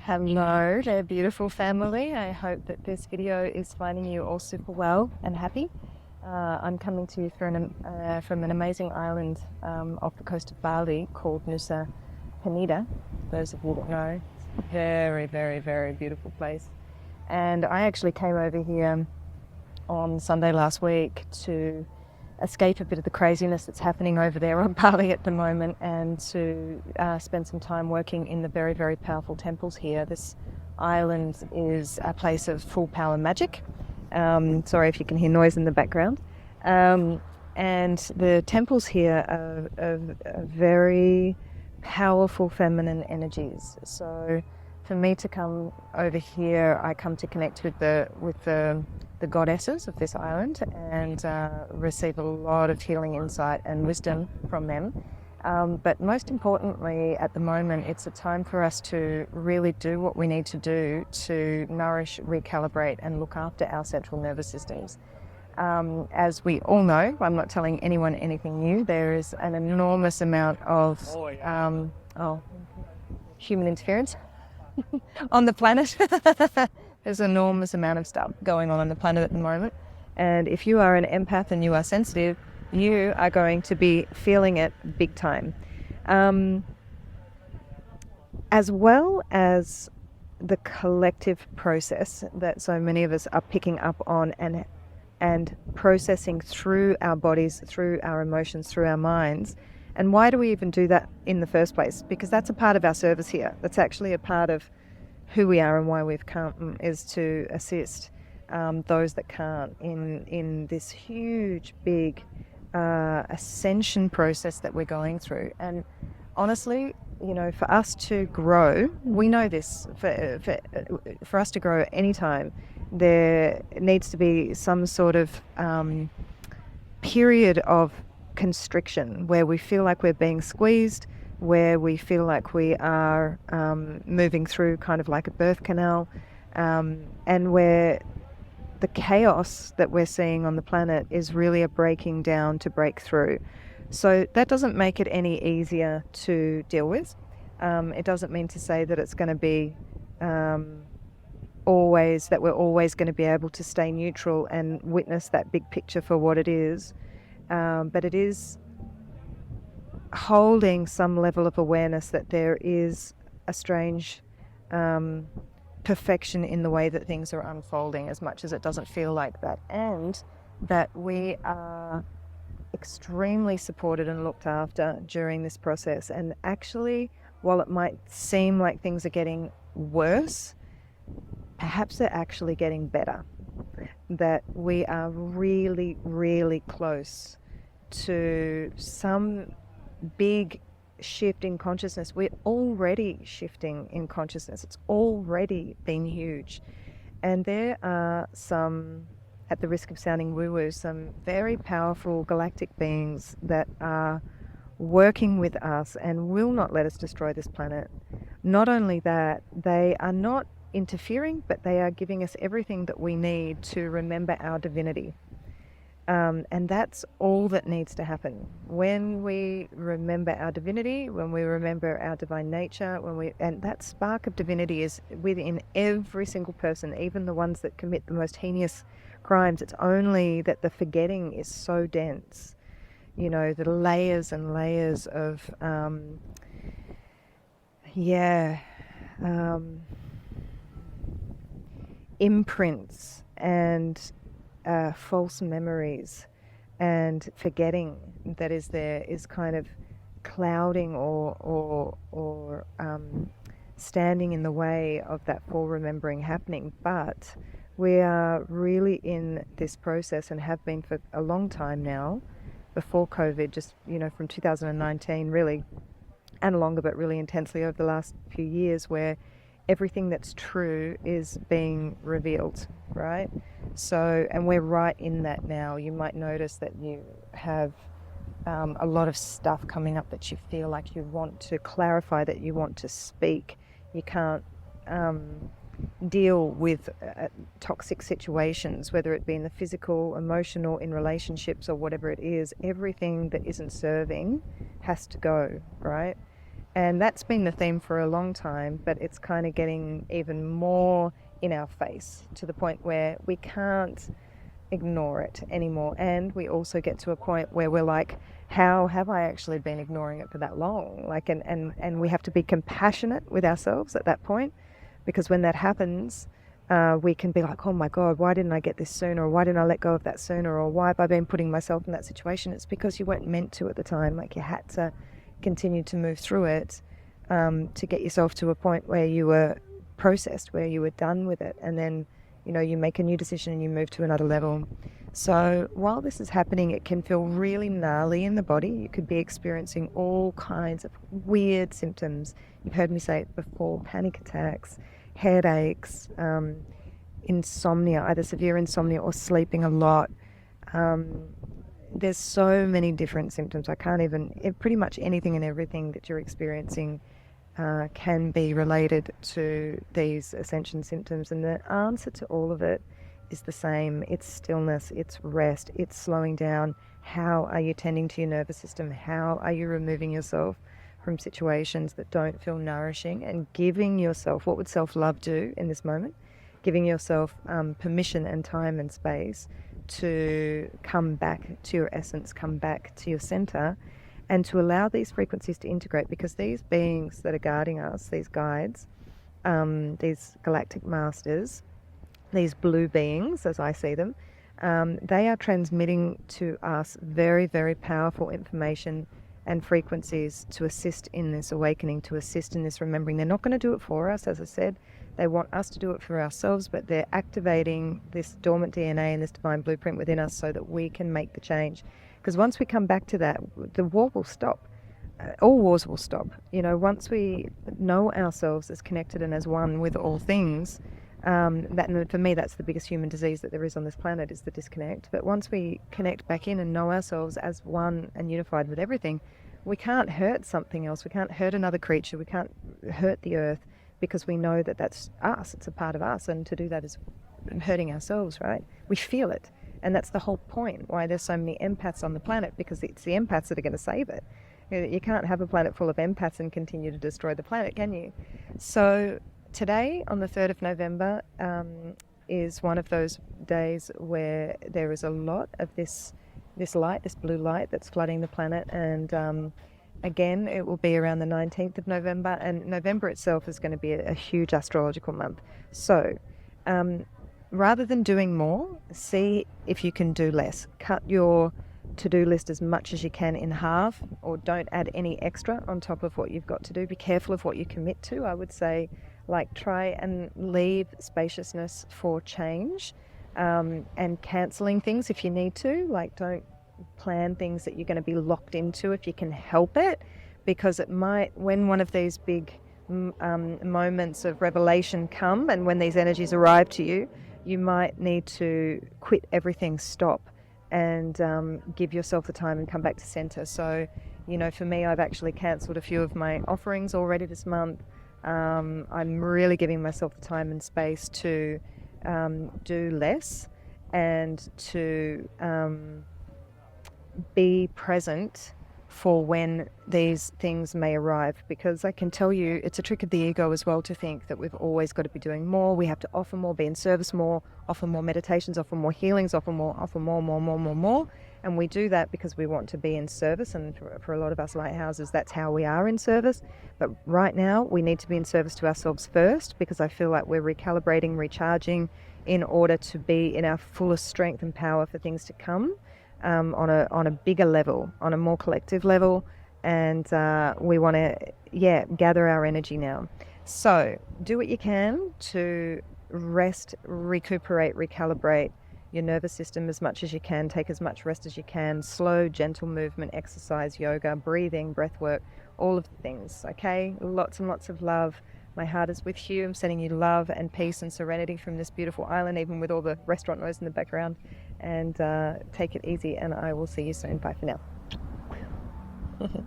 Hello there, beautiful family. I hope that this video is finding you all super well and happy. I'm coming to you from an amazing island off the coast of Bali called Nusa Penida. Those of you that know, very, very, very beautiful place. And I actually came over here on Sunday last week to escape a bit of the craziness that's happening over there on Bali at the moment, and to spend some time working in the very, very powerful temples here. This island is a place of full power magic. Sorry if you can hear noise in the background. And the temples here are very powerful feminine energies. So for me to come over here, I come to connect with the goddesses of this island and receive a lot of healing insight and wisdom from them. But most importantly, at the moment, it's a time for us to really do what we need to do to nourish, recalibrate, and look after our central nervous systems. As we all know, I'm not telling anyone anything new, there is an enormous amount of human interference on the planet. There's an enormous amount of stuff going on the planet at the moment. And if you are an empath and you are sensitive, you are going to be feeling it big time. As well as the collective process that so many of us are picking up on and processing through our bodies, through our emotions, through our minds. And why do we even do that in the first place? Because that's a part of our service here. That's actually a part of who we are and why we've come, is to assist those that can't in this huge, big ascension process that we're going through. And honestly, you know, for us to grow, we know this, for us to grow at any time, there needs to be some sort of period of constriction where we feel like we're being squeezed, where we feel like we are moving through kind of like a birth canal, and where the chaos that we're seeing on the planet is really a breaking down to break through. So that doesn't make it any easier to deal with. It doesn't mean to say that it's going to be that we're always going to be able to stay neutral and witness that big picture for what it is. But it is holding some level of awareness that there is a strange perfection in the way that things are unfolding, as much as it doesn't feel like that, and that we are extremely supported and looked after during this process. And actually, while it might seem like things are getting worse, perhaps they're actually getting better. That we are really, really close to some big shift in consciousness. We're already shifting in consciousness. It's already been huge. And there are some, at the risk of sounding woo-woo, some very powerful galactic beings that are working with us and will not let us destroy this planet. Not only that, they are not interfering, but they are giving us everything that we need to remember our divinity. And that's all that needs to happen. When we remember our divinity, when we remember our divine nature, and that spark of divinity is within every single person, even the ones that commit the most heinous crimes. It's only that the forgetting is so dense. You know, the layers and layers of, imprints and false memories and forgetting that is there is kind of clouding or standing in the way of that full remembering happening. But we are really in this process and have been for a long time now, before COVID, just, you know, from 2019 really, and longer, but really intensely over the last few years, where everything that's true is being revealed, right? So, and we're right in that now. You might notice that you have a lot of stuff coming up that you feel like you want to clarify, that you want to speak. You can't deal with toxic situations, whether it be in the physical, emotional, in relationships, or whatever it is. Everything that isn't serving has to go, right? And that's been the theme for a long time, but it's kind of getting even more in our face to the point where we can't ignore it anymore. And we also get to a point where we're like, how have I actually been ignoring it for that long? Like, and we have to be compassionate with ourselves at that point, because when that happens, we can be like, oh my God, why didn't I get this sooner? Or why didn't I let go of that sooner? Or why have I been putting myself in that situation? It's because you weren't meant to at the time. Like, you had to continue to move through it, to get yourself to a point where you were processed, where you were done with it. And then, you make a new decision and you move to another level. So while this is happening, it can feel really gnarly in the body. You could be experiencing all kinds of weird symptoms. You've heard me say it before: panic attacks, headaches, insomnia, either severe insomnia or sleeping a lot. There's so many different symptoms. Pretty much anything and everything that you're experiencing can be related to these ascension symptoms. And the answer to all of it is the same. It's stillness, it's rest, it's slowing down. How are you tending to your nervous system? How are you removing yourself from situations that don't feel nourishing, and giving yourself, what would self-love do in this moment? Giving yourself permission and time and space to come back to your essence, come back to your center, and to allow these frequencies to integrate, because these beings that are guiding us, these guides, these galactic masters, these blue beings, as I see them, they are transmitting to us very, very powerful information and frequencies to assist in this awakening, to assist in this remembering. They're not going to do it for us, as I said. They want us to do it for ourselves, but they're activating this dormant DNA and this divine blueprint within us so that we can make the change. Because once we come back to that, the war will stop. All wars will stop. Once we know ourselves as connected and as one with all things, that, for me, that's the biggest human disease that there is on this planet, is the disconnect. But once we connect back in and know ourselves as one and unified with everything, we can't hurt something else. We can't hurt another creature. We can't hurt the earth, because we know that that's us. It's a part of us. And to do that is hurting ourselves, right? We feel it. And that's the whole point why there's so many empaths on the planet, because it's the empaths that are going to save it. You can't have a planet full of empaths and continue to destroy the planet, can you? So today, on the 3rd of November, is one of those days where there is a lot of this light, this blue light that's flooding the planet. And again, it will be around the 19th of November. And November itself is going to be a huge astrological month. So rather than doing more, see if you can do less. Cut your to-do list as much as you can in half, or don't add any extra on top of what you've got to do. Be careful of what you commit to. I would say, try and leave spaciousness for change, and cancelling things if you need to. Don't plan things that you're going to be locked into if you can help it, because it might, when one of these big moments of revelation come, and when these energies arrive to you, you might need to quit everything, stop, and give yourself the time and come back to center. So, for me, I've actually cancelled a few of my offerings already this month. I'm really giving myself the time and space to do less, and to be present for when these things may arrive, because I can tell you it's a trick of the ego as well to think that we've always got to be doing more. We have to offer more, be in service more, offer more meditations, offer more healings, offer more, more. And we do that because we want to be in service, and for a lot of us lighthouses, that's how we are in service. But right now we need to be in service to ourselves first, because I feel like we're recalibrating, recharging, in order to be in our fullest strength and power for things to come. On a bigger level, on a more collective level, and we want to gather our energy now. So do what you can to rest, recuperate, recalibrate your nervous system as much as you can. Take as much rest as you can. Slow, gentle movement, exercise, yoga, breathing, breath work, all of the things. Okay, lots and lots of love. My heart is with you. I'm sending you love and peace and serenity from this beautiful island, even with all the restaurant noise in the background. And take it easy, and I will see you soon. Bye for now.